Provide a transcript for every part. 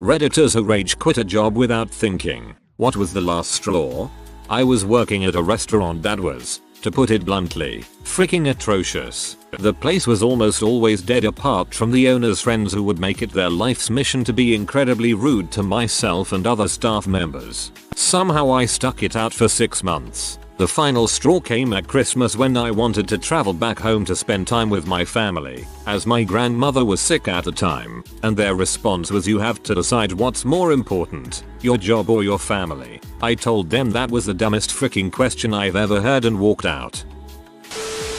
Redditors who rage quit a job without thinking. What was the last straw? I was working at a restaurant that was, to put it bluntly, freaking atrocious. The place was almost always dead apart from the owner's friends who would make it their life's mission to be incredibly rude to myself and other staff members. Somehow I stuck it out for 6 months. The final straw came at Christmas when I wanted to travel back home to spend time with my family, as my grandmother was sick at the time, and their response was, "You have to decide what's more important, your job or your family." I told them that was the dumbest freaking question I've ever heard and walked out.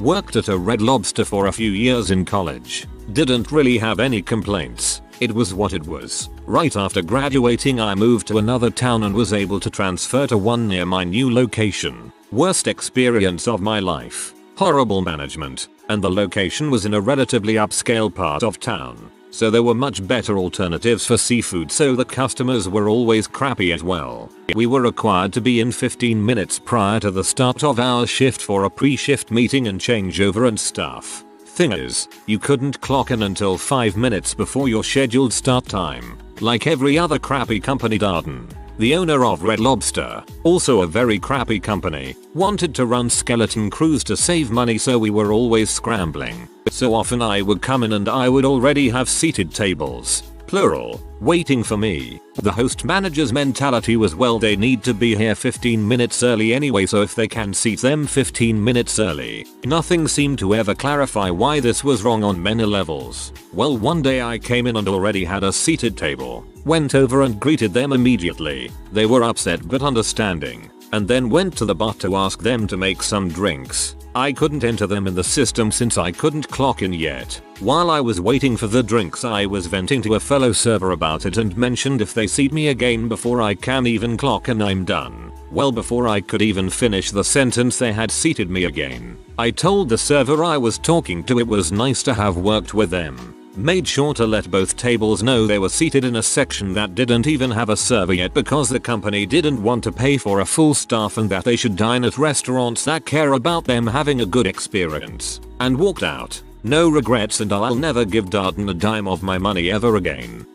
Worked at a Red Lobster for a few years in college. Didn't really have any complaints. It was what it was. Right after graduating I moved to another town and was able to transfer to one near my new location. Worst experience of my life. Horrible management. And the location was in a relatively upscale part of town. So there were much better alternatives for seafood, so the customers were always crappy as well. We were required to be in 15 minutes prior to the start of our shift for a pre-shift meeting and changeover and stuff. Thing is, you couldn't clock in until 5 minutes before your scheduled start time. Like every other crappy company. Darden, the owner of Red Lobster, also a very crappy company, wanted to run skeleton crews to save money, so we were always scrambling. So often I would come in and I would already have seated tables, plural, waiting for me. The host manager's mentality was, well, they need to be here 15 minutes early anyway, so if they can seat them 15 minutes early. Nothing seemed to ever clarify why this was wrong on many levels. Well, one day I came in and already had a seated table. Went over and greeted them immediately. They were upset but understanding, and then went to the bar to ask them to make some drinks. I couldn't enter them in the system since I couldn't clock in yet. While I was waiting for the drinks I was venting to a fellow server about it and mentioned if they seat me again before I can even clock in I'm done. Well, before I could even finish the sentence they had seated me again. I told the server I was talking to it was nice to have worked with them. Made sure to let both tables know they were seated in a section that didn't even have a server yet because the company didn't want to pay for a full staff and that they should dine at restaurants that care about them having a good experience. And walked out. No regrets, and I'll never give Darden a dime of my money ever again.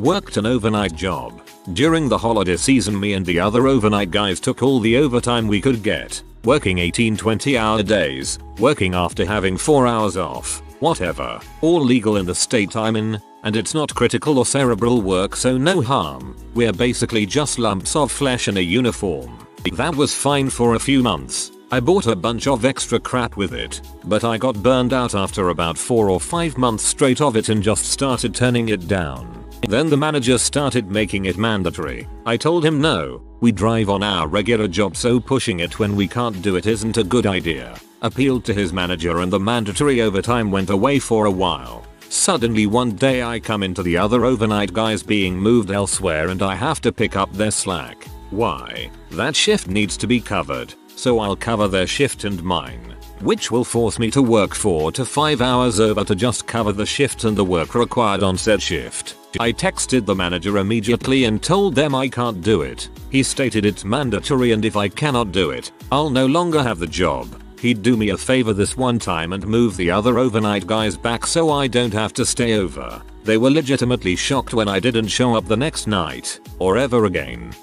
Worked an overnight job. During the holiday season me and the other overnight guys took all the overtime we could get. Working 18-20 hour days. Working after having 4 hours off. Whatever. All legal in the state I'm in, and it's not critical or cerebral work, so no harm. We're basically just lumps of flesh in a uniform. That was fine for a few months. I bought a bunch of extra crap with it, but I got burned out after about 4 or 5 months straight of it and just started turning it down. Then the manager started making it mandatory. I told him no, we drive on our regular job, so pushing it when we can't do it isn't a good idea. Appealed to his manager and the mandatory overtime went away for a while. Suddenly one day I come into the other overnight guys being moved elsewhere and I have to pick up their slack. Why? That shift needs to be covered, so I'll cover their shift and mine, which will force me to work 4 to 5 hours over to just cover the shift and the work required on said shift. I texted the manager immediately and told them I can't do it. He stated it's mandatory and if I cannot do it, I'll no longer have the job. He'd do me a favor this one time and move the other overnight guys back so I don't have to stay over. They were legitimately shocked when I didn't show up the next night, or ever again.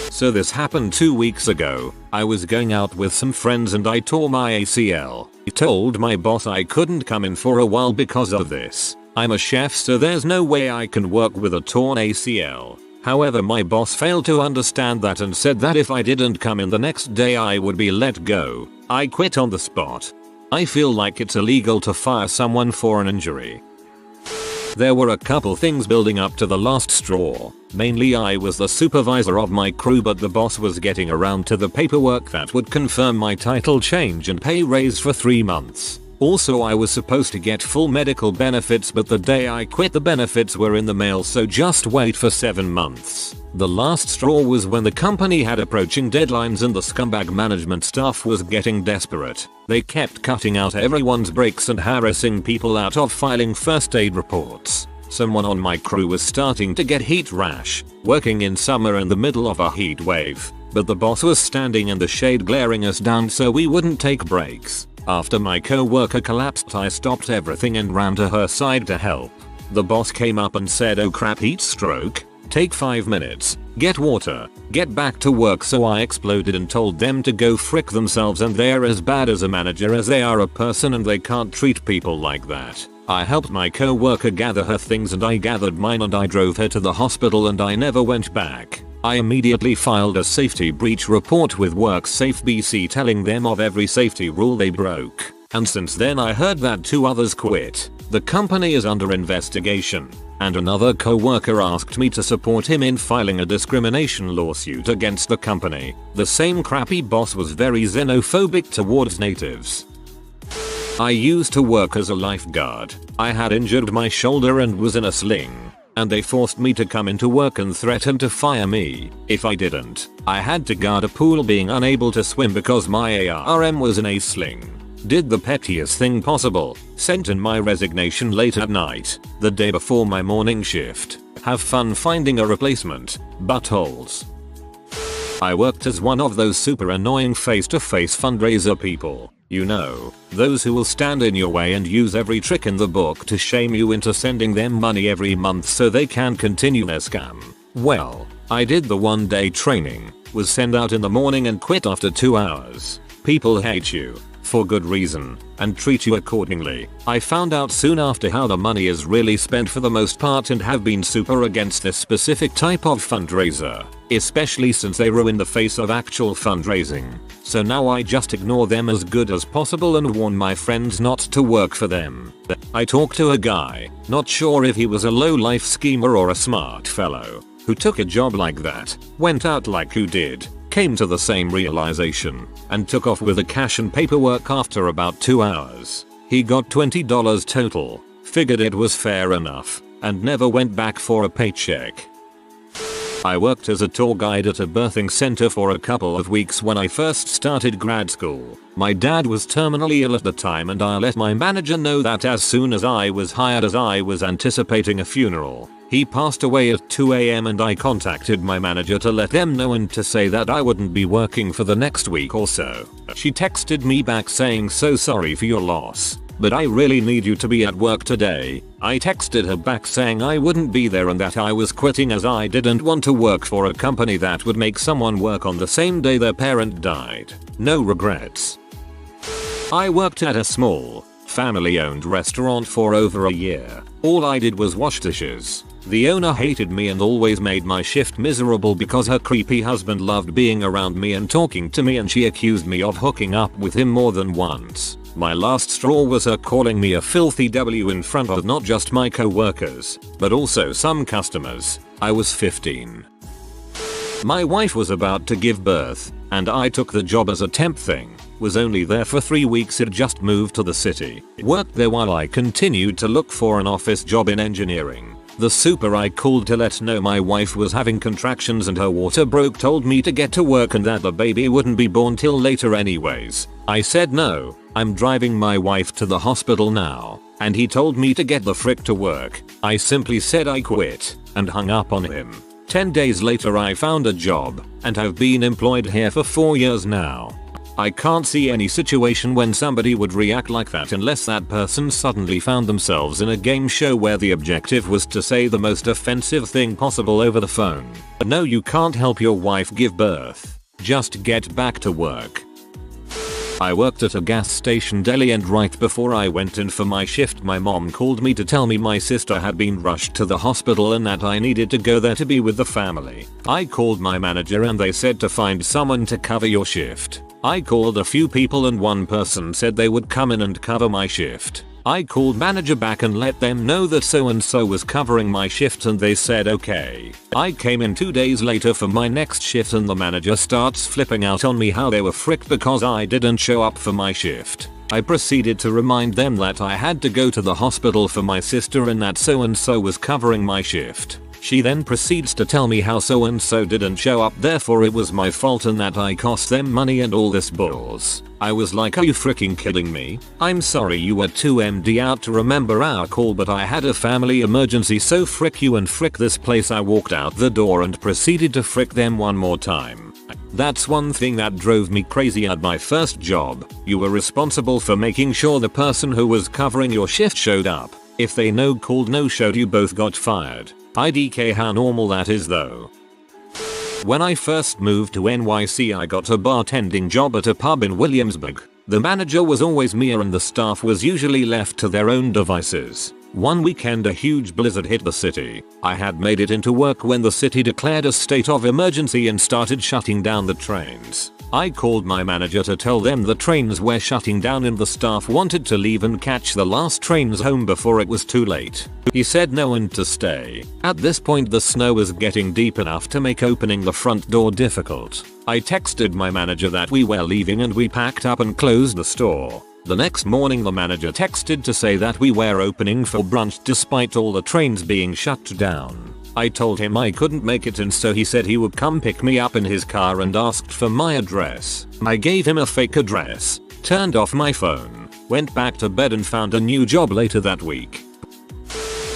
So this happened 2 weeks ago. I was going out with some friends and I tore my ACL. I told my boss I couldn't come in for a while because of this. I'm a chef, so there's no way I can work with a torn ACL. However, my boss failed to understand that and said that if I didn't come in the next day I would be let go. I quit on the spot. I feel like it's illegal to fire someone for an injury. There were a couple things building up to the last straw. Mainly I was the supervisor of my crew, but the boss was getting around to the paperwork that would confirm my title change and pay raise for 3 months. Also, I was supposed to get full medical benefits, but the day I quit the benefits were in the mail, so just wait for 7 months. The last straw was when the company had approaching deadlines and the scumbag management staff was getting desperate. They kept cutting out everyone's breaks and harassing people out of filing first aid reports. Someone on my crew was starting to get heat rash, working in summer in the middle of a heat wave, but the boss was standing in the shade glaring us down so we wouldn't take breaks. After my co-worker collapsed, I stopped everything and ran to her side to help. The boss came up and said, "Oh crap, heatstroke. Take 5 minutes. Get water. Get back to work." So I exploded and told them to go frick themselves, and they're as bad as a manager as they are a person, and they can't treat people like that. I helped my co-worker gather her things and I gathered mine, and I drove her to the hospital and I never went back. I immediately filed a safety breach report with Unsafe BC telling them of every safety rule they broke. And since then I heard that 2 others quit. The company is under investigation. And another co-worker asked me to support him in filing a discrimination lawsuit against the company. The same crappy boss was very xenophobic towards natives. I used to work as a lifeguard. I had injured my shoulder and was in a sling. And they forced me to come into work and threatened to fire me if I didn't. I had to guard a pool being unable to swim because my ARM was in a sling. Did the pettiest thing possible. Sent in my resignation late at night, the day before my morning shift. Have fun finding a replacement. Buttholes. I worked as one of those super annoying face-to-face fundraiser people. You know, those who will stand in your way and use every trick in the book to shame you into sending them money every month so they can continue their scam. Well, I did the 1-day training, was sent out in the morning and quit after 2 hours. People hate you. For good reason, and treat you accordingly. I found out soon after how the money is really spent for the most part and have been super against this specific type of fundraiser, especially since they ruin the face of actual fundraising. So now I just ignore them as good as possible and warn my friends not to work for them. I talked to a guy, not sure if he was a low-life schemer or a smart fellow, who took a job like that, went out like you did, came to the same realization, and took off with the cash and paperwork after about 2 hours. He got $20 total, figured it was fair enough, and never went back for a paycheck. I worked as a tour guide at a birthing center for a couple of weeks when I first started grad school. My dad was terminally ill at the time and I let my manager know that as soon as I was hired, as I was anticipating a funeral. He passed away at 2 AM and I contacted my manager to let them know and to say that I wouldn't be working for the next week or so. She texted me back saying, "So sorry for your loss, but I really need you to be at work today." I texted her back saying I wouldn't be there and that I was quitting as I didn't want to work for a company that would make someone work on the same day their parent died. No regrets. I worked at a small, family-owned restaurant for over a year. All I did was wash dishes. The owner hated me and always made my shift miserable because her creepy husband loved being around me and talking to me, and she accused me of hooking up with him more than once. My last straw was her calling me a filthy W in front of not just my co-workers, but also some customers. I was 15. My wife was about to give birth, and I took the job as a temp thing. Was only there for 3 weeks, had just moved to the city. Worked there while I continued to look for an office job in engineering. The super I called to let know my wife was having contractions and her water broke told me to get to work and that the baby wouldn't be born till later anyways. I said no, I'm driving my wife to the hospital now, and he told me to get the frick to work. I simply said I quit, and hung up on him. 10 days later I found a job, and have been employed here for 4 years now. I can't see any situation when somebody would react like that unless that person suddenly found themselves in a game show where the objective was to say the most offensive thing possible over the phone. No, you can't help your wife give birth. Just get back to work. I worked at a gas station deli, and right before I went in for my shift my mom called me to tell me my sister had been rushed to the hospital and that I needed to go there to be with the family. I called my manager and they said to find someone to cover your shift. I called a few people and one person said they would come in and cover my shift. I called manager back and let them know that so and so was covering my shift and they said okay. I came in 2 days later for my next shift and the manager starts flipping out on me how they were fricked because I didn't show up for my shift. I proceeded to remind them that I had to go to the hospital for my sister and that so and so was covering my shift. She then proceeds to tell me how so and so didn't show up, therefore it was my fault and that I cost them money and all this balls. I was like, are you freaking kidding me? I'm sorry you were too MD out to remember our call, but I had a family emergency, so frick you and frick this place. I walked out the door and proceeded to frick them one more time. That's one thing that drove me crazy at my first job. You were responsible for making sure the person who was covering your shift showed up. If they no called no showed you both got fired. IDK how normal that is though. When I first moved to NYC I got a bartending job at a pub in Williamsburg. The manager was always me and the staff was usually left to their own devices. One weekend a huge blizzard hit the city. I had made it into work when the city declared a state of emergency and started shutting down the trains. I called my manager to tell them the trains were shutting down and the staff wanted to leave and catch the last trains home before it was too late. He said no and to stay. At this point the snow was getting deep enough to make opening the front door difficult. I texted my manager that we were leaving and we packed up and closed the store. The next morning the manager texted to say that we were opening for brunch despite all the trains being shut down. I told him I couldn't make it and so he said he would come pick me up in his car and asked for my address. I gave him a fake address, turned off my phone, went back to bed and found a new job later that week.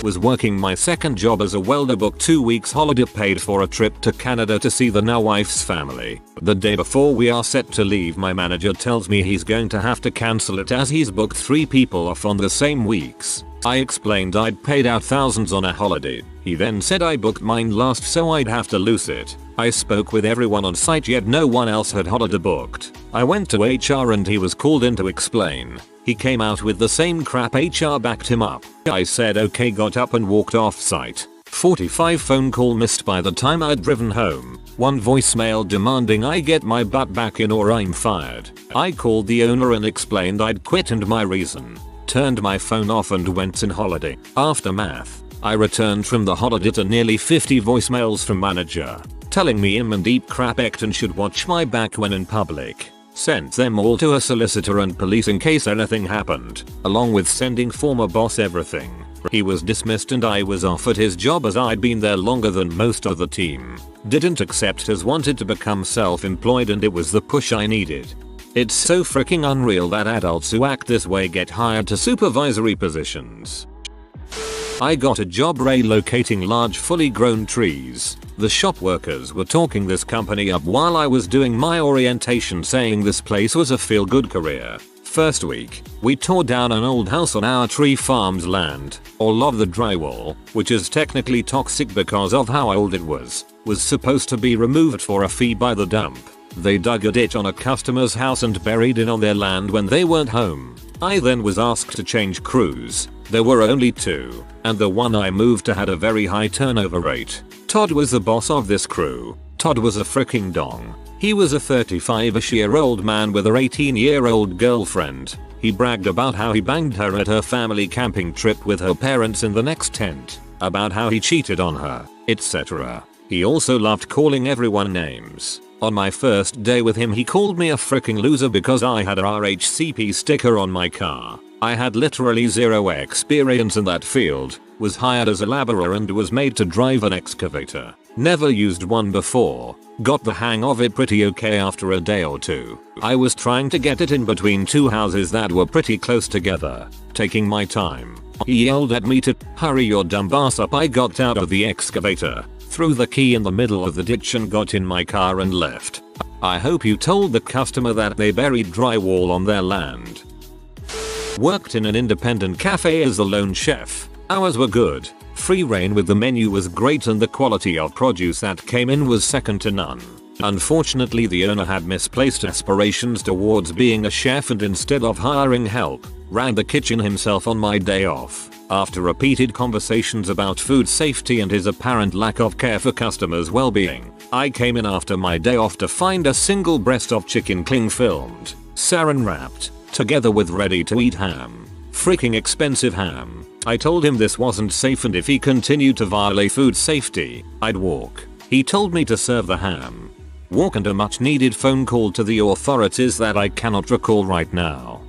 Was working my second job as a welder, booked 2 weeks holiday paid for a trip to Canada to see the now wife's family. The day before we are set to leave my manager tells me he's going to have to cancel it as he's booked 3 people off on the same weeks. I explained I'd paid out thousands on a holiday. He then said I booked mine last so I'd have to lose it. I spoke with everyone on site yet no one else had holiday booked. I went to HR and he was called in to explain. He came out with the same crap. HR backed him up. I said okay, got up and walked off site. 45 phone call missed by the time I'd driven home. 1 voicemail demanding I get my butt back in or I'm fired. I called the owner and explained I'd quit and my reason. Turned my phone off and went on holiday. Aftermath. I returned from the holiday to nearly 50 voicemails from manager telling me I'm in deep crap act and should watch my back when in public. Sent them all to a solicitor and police in case anything happened, along with sending former boss everything. He was dismissed and I was offered his job as I'd been there longer than most of the team. Didn't accept as wanted to become self-employed and it was the push I needed. It's so freaking unreal that adults who act this way get hired to supervisory positions. I got a job relocating large fully grown trees. The shop workers were talking this company up while I was doing my orientation, saying this place was a feel-good career. First week, we tore down an old house on our tree farm's land. All of the drywall, which is technically toxic because of how old it was supposed to be removed for a fee by the dump. They dug a ditch on a customer's house and buried it on their land when they weren't home. I then was asked to change crews. There were only 2, and the one I moved to had a very high turnover rate. Todd was the boss of this crew. Todd was a freaking dong. He was a 35-ish-year-old man with a 18-year-old girlfriend. He bragged about how he banged her at her family camping trip with her parents in the next tent, about how he cheated on her, etc. He also loved calling everyone names. On my first day with him he called me a freaking loser because I had a RHCP sticker on my car. I had literally zero experience in that field, was hired as a laborer and was made to drive an excavator. Never used one before. Got the hang of it pretty okay after a day or 2. I was trying to get it in between 2 houses that were pretty close together, taking my time. He yelled at me to hurry your dumb ass up. I got out of the excavator, threw the key in the middle of the ditch and got in my car and left. I hope you told the customer that they buried drywall on their land. Worked in an independent cafe as the lone chef. Hours were good. Free reign with the menu was great and the quality of produce that came in was second to none. Unfortunately the owner had misplaced aspirations towards being a chef and instead of hiring help, ran the kitchen himself on my day off. After repeated conversations about food safety and his apparent lack of care for customers' well-being, I came in after my day off to find a single breast of chicken cling filmed, saran wrapped, together with ready-to-eat ham. Freaking expensive ham. I told him this wasn't safe and if he continued to violate food safety, I'd walk. He told me to serve the ham. Walk and a much needed phone call to the authorities that I cannot recall right now.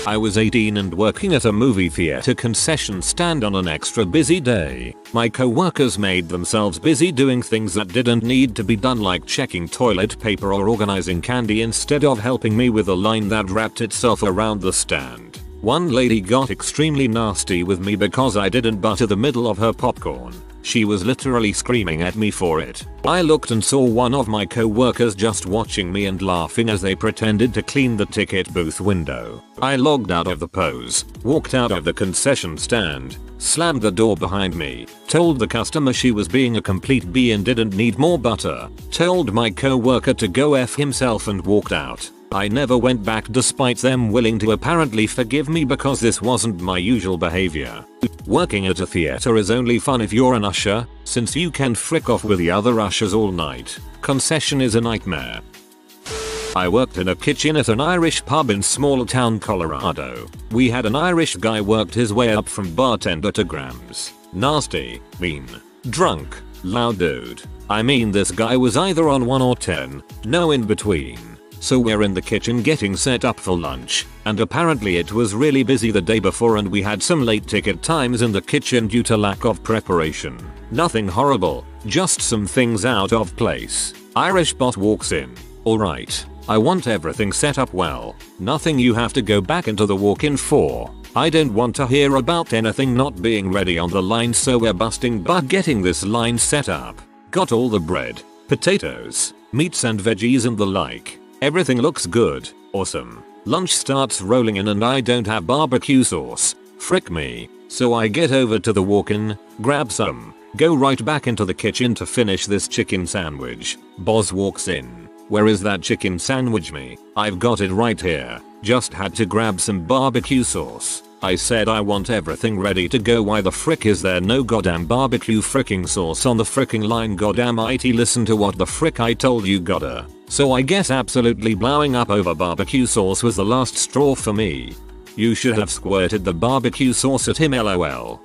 I was 18 and working at a movie theater concession stand on an extra busy day. My co-workers made themselves busy doing things that didn't need to be done, like checking toilet paper or organizing candy, instead of helping me with a line that wrapped itself around the stand. One lady got extremely nasty with me because I didn't butter the middle of her popcorn. She was literally screaming at me for it. I looked and saw one of my co-workers just watching me and laughing as they pretended to clean the ticket booth window. I logged out of the pose, walked out of the concession stand, slammed the door behind me, told the customer she was being a complete bee and didn't need more butter, told my co-worker to go F himself and walked out. I never went back despite them willing to apparently forgive me because this wasn't my usual behavior. Working at a theater is only fun if you're an usher, since you can frick off with the other ushers all night. Concession is a nightmare. I worked in a kitchen at an Irish pub in small town Colorado. We had an Irish guy worked his way up from bartender to grams. Nasty, mean, drunk, loud dude. I mean this guy was either on 1 or 10, no in between. So we're in the kitchen getting set up for lunch, and apparently it was really busy the day before and we had some late ticket times in the kitchen due to lack of preparation. Nothing horrible, just some things out of place. Irish boss walks in. Alright, I want everything set up well. Nothing you have to go back into the walk-in for. I don't want to hear about anything not being ready on the line, so we're busting butt getting this line set up. Got all the bread, potatoes, meats and veggies and the like. Everything looks good, awesome. Lunch starts rolling in and I don't have barbecue sauce. Frick me. So I get over to the walk-in, grab some, go right back into the kitchen to finish this chicken sandwich. Boss walks in. Where is that chicken sandwich me? I've got it right here. Just had to grab some barbecue sauce. I said I want everything ready to go. Why the frick is there no goddamn barbecue fricking sauce on the fricking line? Goddamn IT, listen to what the frick I told you, gotta. So I guess absolutely blowing up over barbecue sauce was the last straw for me. You should have squirted the barbecue sauce at him, lol.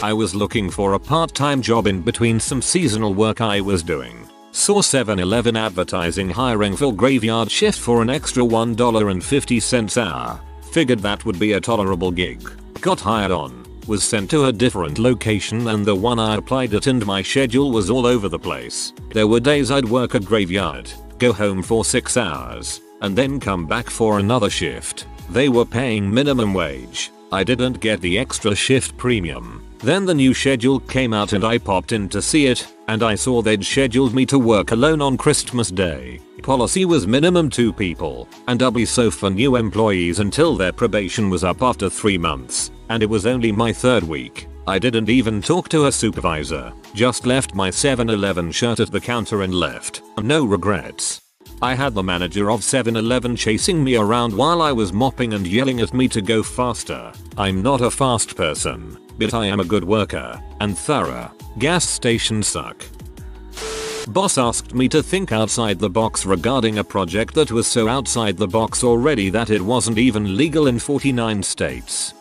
I was looking for a part-time job in between some seasonal work I was doing. Saw 7-Eleven advertising hiring for graveyard shift for an extra $1.50 hour. Figured that would be a tolerable gig. Got hired on. Was sent to a different location and the one I applied at, and my schedule was all over the place. There were days I'd work a graveyard, go home for 6 hours, and then come back for another shift. They were paying minimum wage. I didn't get the extra shift premium. Then the new schedule came out and I popped in to see it, and I saw they'd scheduled me to work alone on Christmas Day. Policy was minimum 2 people, and doubly so for new employees until their probation was up after 3 months, and it was only my 3rd week. I didn't even talk to a supervisor, just left my 7-Eleven shirt at the counter and left. No regrets. I had the manager of 7-Eleven chasing me around while I was mopping and yelling at me to go faster. I'm not a fast person, but I am a good worker and thorough. Gas stations suck. Boss asked me to think outside the box regarding a project that was so outside the box already that it wasn't even legal in 49 states.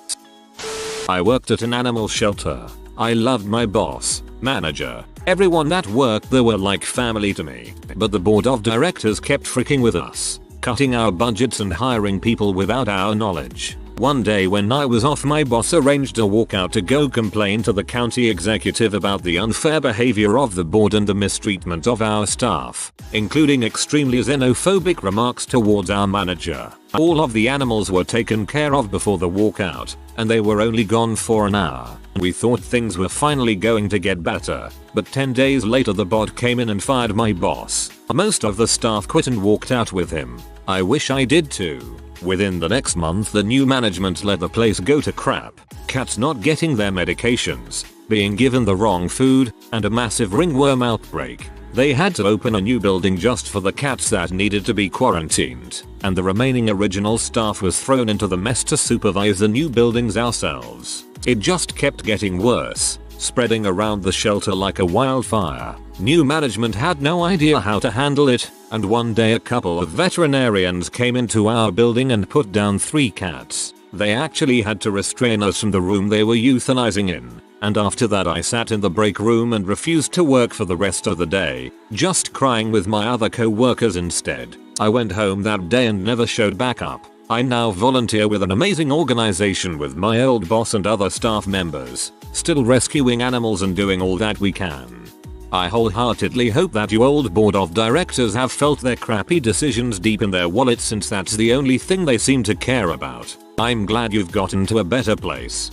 I worked at an animal shelter. I loved my boss, manager, everyone at work. They were like family to me, but the board of directors kept freaking with us, cutting our budgets and hiring people without our knowledge. One day when I was off, my boss arranged a walkout to go complain to the county executive about the unfair behavior of the board and the mistreatment of our staff, including extremely xenophobic remarks towards our manager. All of the animals were taken care of before the walkout, and they were only gone for an hour. We thought things were finally going to get better, but 10 days later the board came in and fired my boss. Most of the staff quit and walked out with him. I wish I did too. Within the next month the new management let the place go to crap. Cats not getting their medications, being given the wrong food, and a massive ringworm outbreak. They had to open a new building just for the cats that needed to be quarantined, and the remaining original staff was thrown into the mess to supervise the new buildings ourselves. It just kept getting worse, spreading around the shelter like a wildfire. New management had no idea how to handle it, and one day a couple of veterinarians came into our building and put down 3 cats. They actually had to restrain us from the room they were euthanizing in, and after that I sat in the break room and refused to work for the rest of the day, just crying with my other co-workers instead. I went home that day and never showed back up. I now volunteer with an amazing organization with my old boss and other staff members, still rescuing animals and doing all that we can. I wholeheartedly hope that you old board of directors have felt their crappy decisions deep in their wallets, since that's the only thing they seem to care about. I'm glad you've gotten to a better place.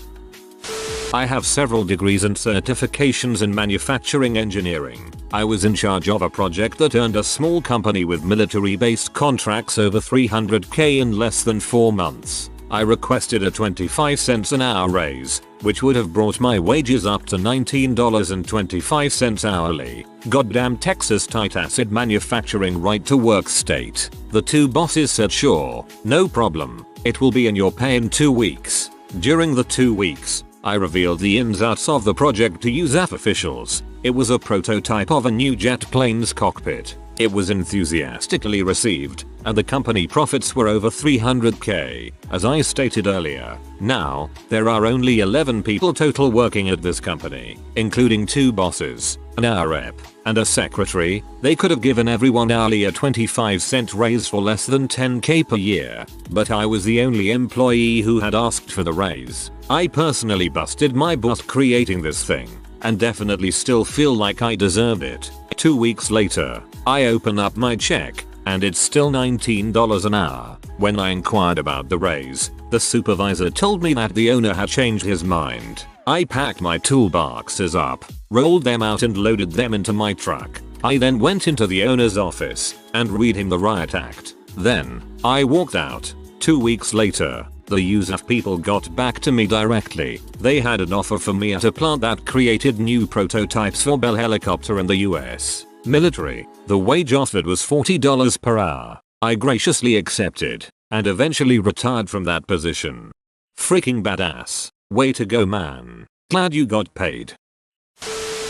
I have several degrees and certifications in manufacturing engineering. I was in charge of a project that earned a small company with military-based contracts over $300K in less than 4 months. I requested a 25 cents an hour raise, which would have brought my wages up to $19.25 hourly. Goddamn Texas tight acid manufacturing right to work state. The two bosses said sure, no problem, it will be in your pay in 2 weeks. During the 2 weeks, I revealed the ins and outs of the project to USAF officials. It was a prototype of a new jet plane's cockpit. It was enthusiastically received, and the company profits were over $300K, as I stated earlier. Now, there are only 11 people total working at this company, including 2 bosses, an hour rep, and a secretary. They could have given everyone hourly a 25-cent raise for less than $10K per year, but I was the only employee who had asked for the raise. I personally busted my butt creating this thing, and definitely still feel like I deserve it. 2 weeks later, I open up my check, and it's still $19 an hour. When I inquired about the raise, the supervisor told me that the owner had changed his mind. I packed my toolboxes up, rolled them out and loaded them into my truck. I then went into the owner's office and read him the riot act. Then, I walked out. 2 weeks later, the USAF people got back to me directly. They had an offer for me at a plant that created new prototypes for Bell Helicopter in the US military. The wage offered was $40 per hour. I graciously accepted, and eventually retired from that position. Freaking badass. Way to go, man. Glad you got paid.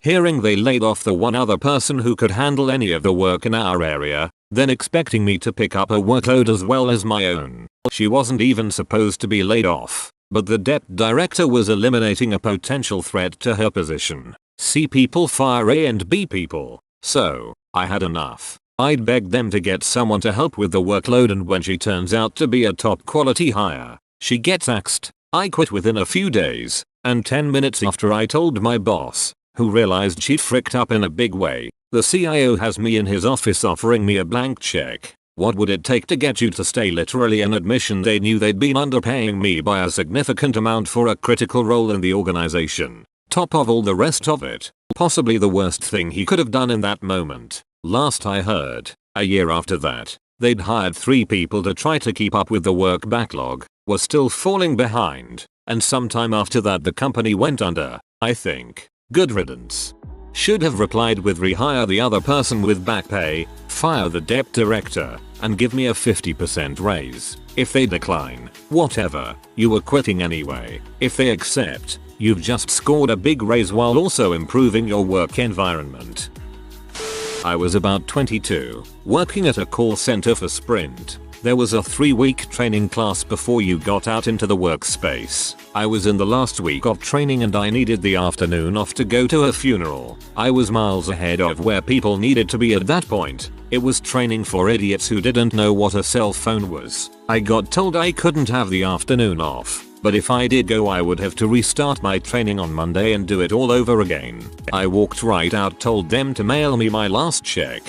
Hearing they laid off the one other person who could handle any of the work in our area, then expecting me to pick up a workload as well as my own. She wasn't even supposed to be laid off, but the debt director was eliminating a potential threat to her position. C people fire A and B people. So, I had enough. I'd begged them to get someone to help with the workload, and when she turns out to be a top quality hire, she gets axed. I quit within a few days, and 10 minutes after I told my boss, who realized she'd fricked up in a big way, the CIO has me in his office offering me a blank check. What would it take to get you to stay? Literally an admission they knew they'd been underpaying me by a significant amount for a critical role in the organization. Top of all the rest of it, possibly the worst thing he could have done in that moment. Last I heard, a year after that, they'd hired 3 people to try to keep up with the work backlog, were still falling behind, and sometime after that the company went under, I think. Good riddance. Should have replied with rehire the other person with back pay, fire the debt director, and give me a 50% raise. If they decline, whatever, you were quitting anyway. If they accept, you've just scored a big raise while also improving your work environment. I was about 22, working at a call center for Sprint. There was a 3-week training class before you got out into the workspace. I was in the last week of training and I needed the afternoon off to go to a funeral. I was miles ahead of where people needed to be at that point. It was training for idiots who didn't know what a cell phone was. I got told I couldn't have the afternoon off, but if I did go I would have to restart my training on Monday and do it all over again. I walked right out, told them to mail me my last check.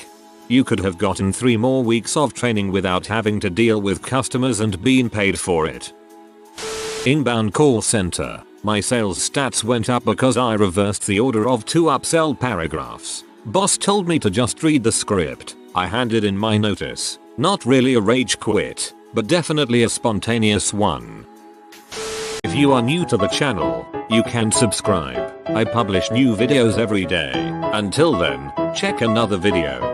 You could have gotten 3 more weeks of training without having to deal with customers and been paid for it. Inbound call center. My sales stats went up because I reversed the order of 2 upsell paragraphs. Boss told me to just read the script. I handed in my notice. Not really a rage quit, but definitely a spontaneous one. If you are new to the channel, you can subscribe. I publish new videos every day. Until then, check another video.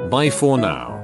Bye for now.